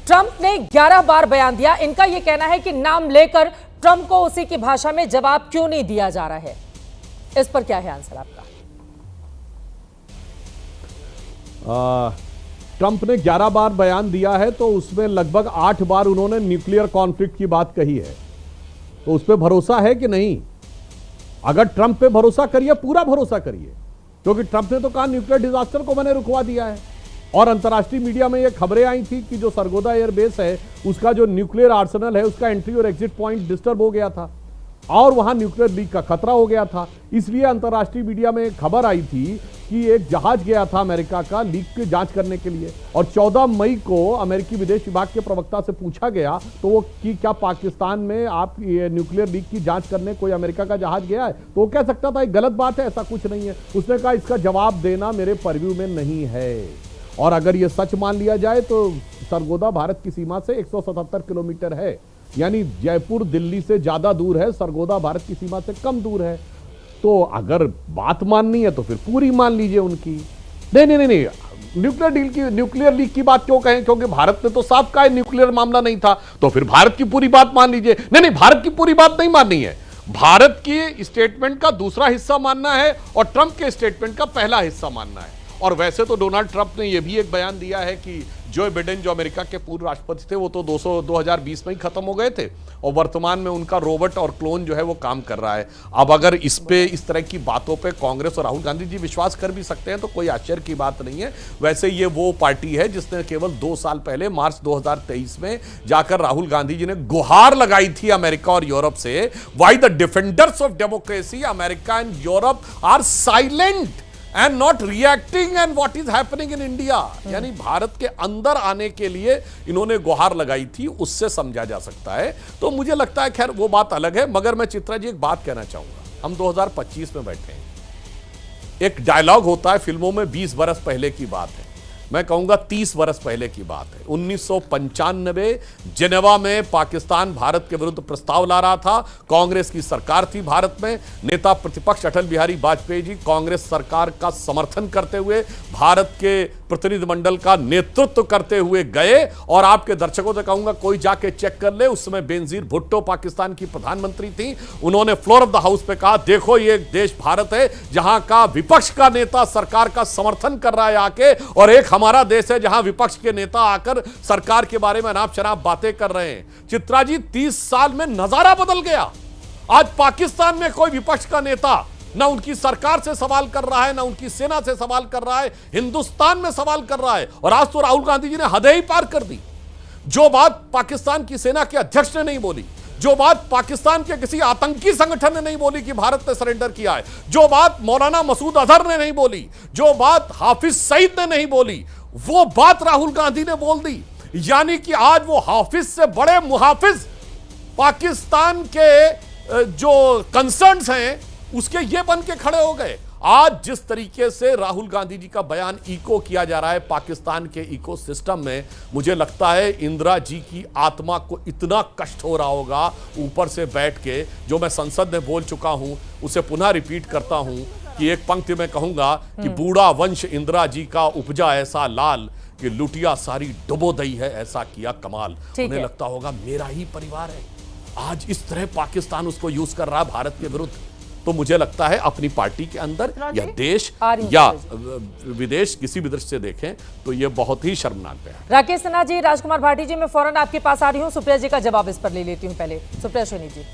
Trump ने 11 बार बयान दिया। इनका यह कहना है कि नाम लेकर ट्रंप को उसी की भाषा में जवाब क्यों नहीं दिया जा रहा है। इस पर क्या है आंसर आपका? ट्रंप ने 11 बार बयान दिया है तो उसमें लगभग 8 बार उन्होंने न्यूक्लियर कॉन्फ्लिक्ट की बात कही है। तो उस पर भरोसा है कि नहीं? अगर ट्रंप पे भरोसा करिए, पूरा भरोसा करिए, क्योंकि ट्रंप ने तो कहा न्यूक्लियर डिजास्टर को मैंने रुकवा दिया है। और अंतर्राष्ट्रीय मीडिया में ये खबरें आई थी कि जो सरगोदा एयरबेस है उसका जो न्यूक्लियर आर्सेनल है उसका एंट्री और एग्जिट पॉइंट डिस्टर्ब हो गया था और वहां न्यूक्लियर लीक का खतरा हो गया था। इसलिए अंतर्राष्ट्रीय मीडिया में खबर आई थी कि एक जहाज गया था अमेरिका का लीक की जांच करने के लिए, और 14 मई को अमेरिकी विदेश विभाग के प्रवक्ता से पूछा गया तो वो कि क्या पाकिस्तान में आप ये न्यूक्लियर लीक की जांच करने कोई अमेरिका का जहाज गया है, तो वो कह सकता था एक गलत बात है, ऐसा कुछ नहीं है। उसने कहा इसका जवाब देना मेरे परव्यू में नहीं है। और अगर ये सच मान लिया जाए तो सरगोदा भारत की सीमा से 177 किलोमीटर है, यानी जयपुर दिल्ली से ज्यादा दूर है, सरगोदा भारत की सीमा से कम दूर है। तो अगर बात माननी है तो फिर पूरी मान लीजिए उनकी। नहीं, न्यूक्लियर लीक की बात क्यों कहें? क्योंकि भारत ने तो साफ कहा है न्यूक्लियर मामला नहीं था, तो फिर भारत की पूरी बात मान लीजिए। नहीं, भारत की पूरी बात नहीं माननी है, भारत की स्टेटमेंट का दूसरा हिस्सा मानना है और ट्रंप के स्टेटमेंट का पहला हिस्सा मानना है। और वैसे तो डोनाल्ड ट्रंप ने यह भी एक बयान दिया है कि जो बाइडेन जो अमेरिका के पूर्व राष्ट्रपति थे वो तो 2020 में ही खत्म हो गए थे और वर्तमान में उनका रोबोट और क्लोन जो है वो काम कर रहा है। अब अगर इस तरह की बातों पे कांग्रेस और राहुल गांधी जी विश्वास कर भी सकते हैं तो कोई आश्चर्य की बात नहीं है। वैसे ये वो पार्टी है जिसने केवल 2 साल पहले मार्च 2023 में जाकर राहुल गांधी जी ने गुहार लगाई थी अमेरिका और यूरोप से, why the defenders of democracy America and Europe are silent and not reacting and what is happening in India. यानी भारत के अंदर आने के लिए इन्होंने गुहार लगाई थी, उससे समझा जा सकता है। तो मुझे लगता है खैर वो बात अलग है। मगर मैं चित्रा जी एक बात कहना चाहूंगा, हम 2025 में बैठे हैं। एक डायलॉग होता है फिल्मों में 20 बरस पहले की बात है, मैं कहूंगा 30 बरस पहले की बात है। 1995 जिनेवा में पाकिस्तान भारत के विरुद्ध प्रस्ताव ला रहा था, कांग्रेस की सरकार थी भारत में, नेता प्रतिपक्ष अटल बिहारी वाजपेयी जी कांग्रेस सरकार का समर्थन करते हुए भारत के प्रतिनिधिमंडल का नेतृत्व करते हुए गए। और आपके दर्शकों से कहूंगा कोई जाके चेक कर ले, उस समय बेनजीर भुट्टो पाकिस्तान की प्रधानमंत्री थी, उन्होंने फ्लोर ऑफ द हाउस पे कहा देखो ये देश भारत है जहां का विपक्ष का नेता सरकार का समर्थन कर रहा है आके, और एक हमारा देश है जहां विपक्ष के नेता आकर सरकार के बारे में अनाप शनाप बातें कर रहे हैं। चित्रा जी 30 साल में नजारा बदल गया। आज पाकिस्तान में कोई विपक्ष का नेता ना उनकी सरकार से सवाल कर रहा है, ना उनकी सेना से सवाल कर रहा है, हिंदुस्तान में सवाल कर रहा है। और आज तो राहुल गांधी जी ने हदें ही पार कर दी। जो बात पाकिस्तान की सेना के अध्यक्ष ने नहीं बोली, जो बात पाकिस्तान के किसी आतंकी संगठन ने नहीं बोली कि भारत ने सरेंडर किया है, जो बात मौलाना मसूद अजहर ने नहीं बोली, जो बात हाफिज सईद ने नहीं बोली, वो बात राहुल गांधी ने बोल दी। यानी कि आज वो हाफिज से बड़े मुहाफिज पाकिस्तान के जो कंसर्न्स हैं उसके ये बन के खड़े हो गए। आज जिस तरीके से राहुल गांधी जी का बयान इको किया जा रहा है पाकिस्तान के इकोसिस्टम में, मुझे लगता है इंदिरा जी की आत्मा को इतना कष्ट हो रहा होगा ऊपर से बैठ के, जो मैं संसद में बोल चुका हूं उसे पुनः रिपीट करता हूं कि एक पंक्ति में कहूंगा कि बूढ़ा वंश इंदिरा जी का उपजा ऐसा लाल कि लुटिया सारी डुबो दई है ऐसा किया कमाल। उन्हें लगता होगा मेरा ही परिवार है। आज इस तरह पाकिस्तान उसको यूज कर रहा है भारत के विरुद्ध। तो मुझे लगता है अपनी पार्टी के अंदर या देश या विदेश किसी भी दृष्टि से देखें तो यह बहुत ही शर्मनाक है। राकेश सिन्हा जी, राजकुमार भाटी जी, मैं फौरन आपके पास आ रही हूं। सुप्रिया जी का जवाब इस पर ले लेती हूं। पहले सुप्रिया सैनी जी।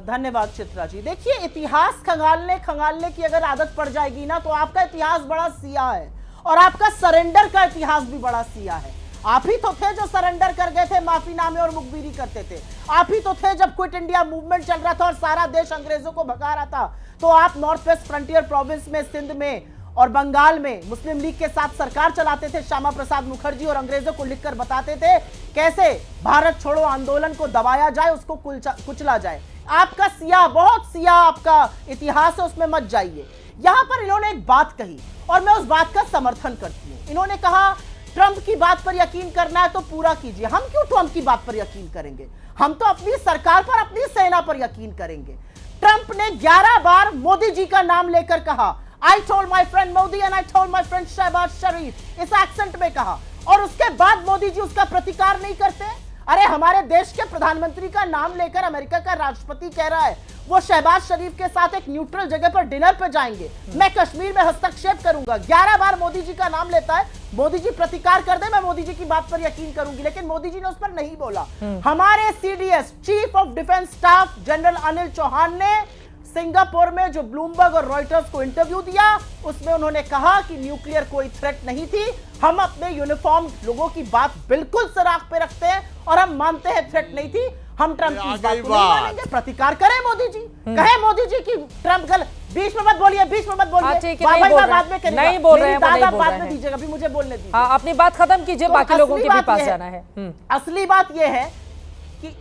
धन्यवाद चित्रा जी। देखिए, इतिहास खंगालने की अगर आदत पड़ जाएगी ना तो आपका इतिहास बड़ा सियाह है और आपका सरेंडर का इतिहास भी बड़ा सियाह है। आप ही तो थे जो सरेंडर कर गए थे, माफीनामे और मुखबिरी करते थे। आप ही तो थे जब क्विट इंडिया मूवमेंट चल रहा था और सारा देश अंग्रेजों को भगा रहा था, तो आप नॉर्थ वेस्ट फ्रंटियर प्रोविंस में, सिंध में और बंगाल में मुस्लिम लीग के साथ सरकार चलाते थे, श्यामा प्रसाद मुखर्जी, और अंग्रेजों को लिखकर बताते थे कैसे भारत छोड़ो आंदोलन को दबाया जाए, उसको कुचला जाए। आपका सियाह, बहुत सियाह आपका इतिहास है, उसमें मत जाइए। यहां पर इन्होंने एक बात कही और मैं उस बात का समर्थन करती हूं। इन्होंने कहा ट्रंप की बात पर यकीन करना है तो पूरा कीजिए। हम क्यों ट्रंप की बात पर यकीन करेंगे? हम तो अपनी सरकार पर, अपनी सेना पर यकीन करेंगे। ट्रंप ने 11 बार मोदी जी का नाम लेकर कहा I told my friend Modi and I told my friend Shahbaz Sharif, इस एक्सेंट में कहा, और उसके बाद मोदी जी उसका प्रतिकार नहीं करते। अरे हमारे देश के प्रधानमंत्री का नाम लेकर अमेरिका का राष्ट्रपति कह रहा है वो शहबाज शरीफ के साथ एक न्यूट्रल जगह पर डिनर पर जाएंगे, मैं कश्मीर में हस्तक्षेप करूंगा। 11 बार मोदी जी का नाम लेता है, मोदी जी प्रतिकार कर दे, मैं मोदी जी की बात पर यकीन करूंगी, लेकिन मोदी जी ने उस पर नहीं बोला। हमारे CDS chief of defence staff general Anil Chauhan ने सिंगापुर में जो ब्लूमबर्ग और रॉयटर्स को इंटरव्यू दिया, उसमें उन्होंने कहा कि न्यूक्लियर कोई थ्रेट नहीं थी, हम अपने यूनिफॉर्म लोगों की बात बिल्कुल सराख पे रखते हैं और हम मानते हैं थ्रेट नहीं थी, हम ट्रंप की इस बात को नहीं मानेंगे। प्रतिकार करें मोदी जी, कहे मोदी जी की ट्रंप गलत, बीच में मत बोलिए, बीच में मत बोलिए, बाद में करिएगा, नहीं बोल रहे हैं, बाद में दीजिएगा, अभी मुझे बोलने दीजिए। अपनी बात खत्म कीजिए, बाकी लोगों के भी पास जाना है। असली बात यह है कि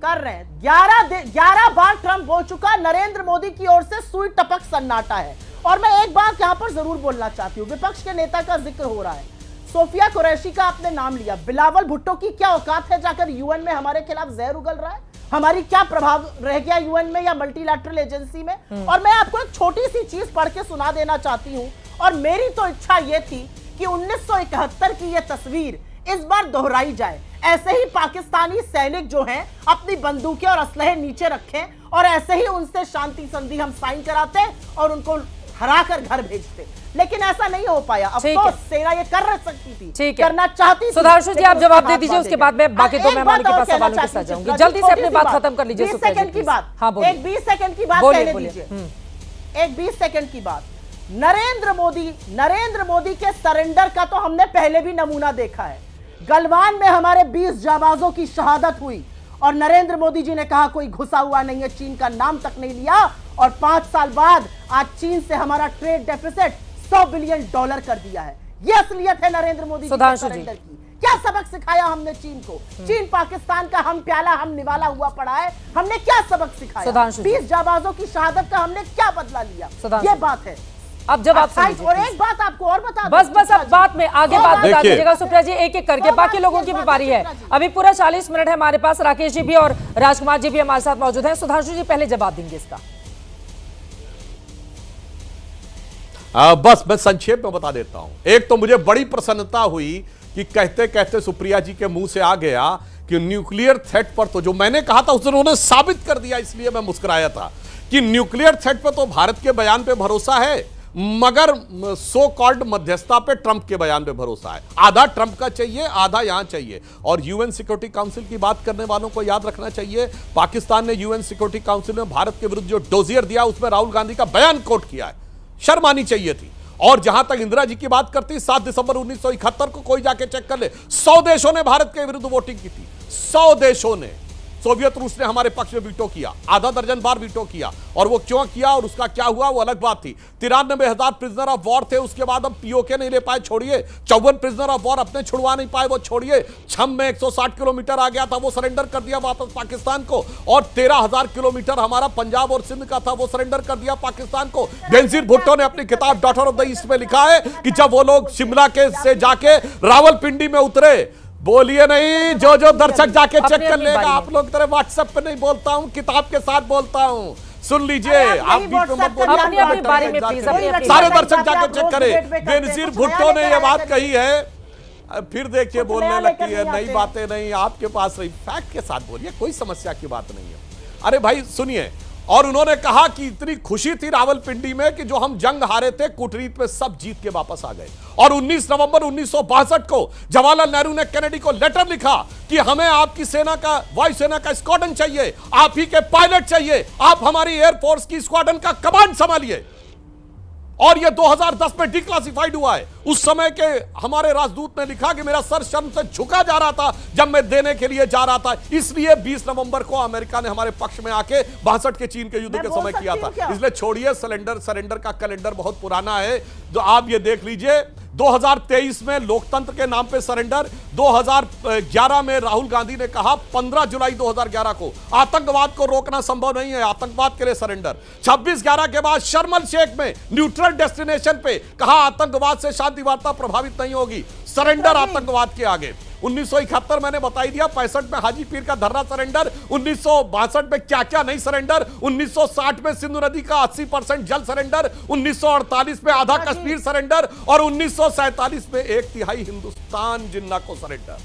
कर रहे हैं 11 बार ट्रंप बोल चुका, नरेंद्र मोदी की ओर से सुई टपक सन्नाटा है। और मैं एक बात यहां पर जरूर बोलना चाहती हूं, विपक्ष के नेता का जिक्र हो रहा है, सोफिया कुरैशी का आपने नाम लिया, बिलावल भुट्टो की क्या औकात है जाकर यूएन में हमारे खिलाफ जहर उगल रहा है, हमारी क्या प्रभाव रह गया यूएन में या मल्टीलैटरल एजेंसी में। और मैं आपको एक छोटी सी चीज पढ़ के सुना देना चाहती हूं, और मेरी तो इच्छा यह थी कि 1971 की यह तस्वीर इस बार दोहराई जाए, ऐसे ही पाकिस्तानी सैनिक जो हैं अपनी बंदूकें और असलहे नीचे रखें और ऐसे ही उनसे शांति संधि हम साइन कराते और उनको हराकर घर भेजते, लेकिन ऐसा नहीं हो पाया। अफसोस, सेना ये कर सकती थी, करना चाहती थी। सुधांशु जी आप जवाब दे दीजिए, उसके बाद मैं बाकी दो मेहमानों के पास सवालों के साथ जाऊंगी। जल्दी से अपनी बात खत्म कर लीजिए। 20 सेकंड की बात, हाँ बोलिए, एक 20 सेकंड की बात कहने दीजिए, एक 20 सेकंड की बात। नरेंद्र मोदी के सरेंडर का तो हमने पहले भी नमूना देखा है, गलवान में हमारे 20 जाबाजों की शहादत हुई और नरेंद्र मोदी जी ने कहा कोई घुसा हुआ नहीं है, चीन का नाम तक नहीं लिया, और 5 साल बाद आज चीन से हमारा ट्रेड डेफिसिट $100 बिलियन कर दिया है। यह असलियत है नरेंद्र मोदी जी के सरेंडर की। क्या सबक सिखाया हमने चीन को? चीन पाकिस्तान का हम प्याला हम निवाला हुआ पड़ा है, हमने क्या सबक सिखाया? 20 जाबाजों की शहादत का हमने क्या बदला लिया? ये बात है। अब जब आप और एक बात आपको और बता बस अब बात में आगे बात बता दीजिएगा सुप्रिया जी, एक एक करके, बाकी लोगों की भी बारी है। अभी पूरा 40 मिनट है हमारे पास, राकेश जी भी और राजकुमार जी भी हमारे साथ मौजूद हैं। सुधांशु जी पहले जवाब देंगे इसका। बस मैं संक्षेप में बता देता हूं। एक तो मुझे बड़ी प्रसन्नता हुई कि कहते कहते सुप्रिया जी के मुंह से आ गया कि न्यूक्लियर थ्रेट पर तो जो मैंने कहा था उन्होंने साबित कर दिया, इसलिए मैं मुस्कुराया था कि न्यूक्लियर थ्रेट पर तो भारत के बयान पे भरोसा है, मगर सो कॉल्ड मध्यस्थता पे ट्रंप के बयान पे भरोसा है। आधा ट्रंप का चाहिए, आधा यहां चाहिए। और यूएन सिक्योरिटी काउंसिल की बात करने वालों को याद रखना चाहिए, पाकिस्तान ने यूएन सिक्योरिटी काउंसिल में भारत के विरुद्ध जो डोजियर दिया उसमें राहुल गांधी का बयान कोट किया है, शर्म आनी चाहिए थी। और जहां तक इंदिरा जी की बात करती, 7 दिसंबर 1971 को कोई जाके चेक कर ले, 100 देशों ने भारत के विरुद्ध वोटिंग की थी, 100 देशों ने। सोवियत रूस ने हमारे पक्ष में वीटो किया, आधा दर्जन बार वीटो किया, और वो क्यों किया और उसका क्या हुआ वो अलग बात थी। 93,000 प्रिजनर ऑफ वॉर थे, उसके बाद हम पीओके नहीं ले पाए, छोड़िए। 54 प्रिजनर ऑफ वॉर अपने छुड़वा नहीं पाए, वो छोड़िए। छम में 160 किलोमीटर आ गया था, वो सरेंडर कर दिया वापस पाकिस्तान को, और 13,000 किलोमीटर हमारा पंजाब और सिंध का था, वो सरेंडर कर दिया पाकिस्तान को। बेनजीर भुट्टो ने अपनी किताब डॉटर ऑफ द ईस्ट में लिखा है कि जब वो लोग शिमला के से जाके रावलपिंडी में उतरे, बोलिए नहीं, जो दर्शक जाके चेक कर लेगा, आप लोग तरह व्हाट्सएप पे नहीं बोलता हूं, किताब के साथ बोलता हूं, सुन लीजिए। आप बीच में मत बोलिए, सारे दर्शक जाके चेक करें। बेनजीर भुट्टो ने यह बात कही है, फिर देखिए बोलने लगती है नई बातें नहीं, आपके पास रही, फैक्ट के साथ बोलिए, कोई समस्या की बात नहीं है। अरे भाई सुनिए, और उन्होंने कहा कि इतनी खुशी थी रावलपिंडी में कि जो हम जंग हारे थे कूटनीति में सब जीत के वापस आ गए। और 19 नवंबर 1962 को जवाहरलाल नेहरू ने केनेडी को लेटर लिखा कि हमें आपकी सेना का, वायुसेना का स्क्वाड्रन चाहिए, आप ही के पायलट चाहिए, आप हमारी एयरफोर्स की स्क्वाड्रन का कमांड संभालिए। और यह 2010 में डिक्लासिफाइड हुआ है। उस समय के हमारे राजदूत ने लिखा कि मेरा सर शर्म से झुका जा रहा था जब मैं देने के लिए जा रहा था, इसलिए 20 नवंबर को अमेरिका ने हमारे पक्ष में आके 62 के चीन के युद्ध के समय किया था। इसलिए छोड़िए, सरेंडर का कैलेंडर बहुत पुराना है, जो आप ये देख लीजिए। 2023 में लोकतंत्र के नाम पे सरेंडर, 2011 में राहुल गांधी ने कहा 15 जुलाई 2011 को आतंकवाद को रोकना संभव नहीं है, आतंकवाद के लिए सरेंडर। 26/11 के बाद शर्म शेख में न्यूट्रल डेस्टिनेशन पे कहा आतंकवाद से शांति वार्ता प्रभावित नहीं होगी, सरेंडर आतंकवाद के आगे। 1971 मैंने बता ही दिया, 65 में हाजी पीर का धर्रा सरेंडर, 1962 में क्या क्या नहीं सरेंडर, 1960 में सिंधु नदी का 80% जल सरेंडर, 1948 में आधा कश्मीर सरेंडर और 1947 में 1/3 हिंदुस्तान जिन्ना को सरेंडर।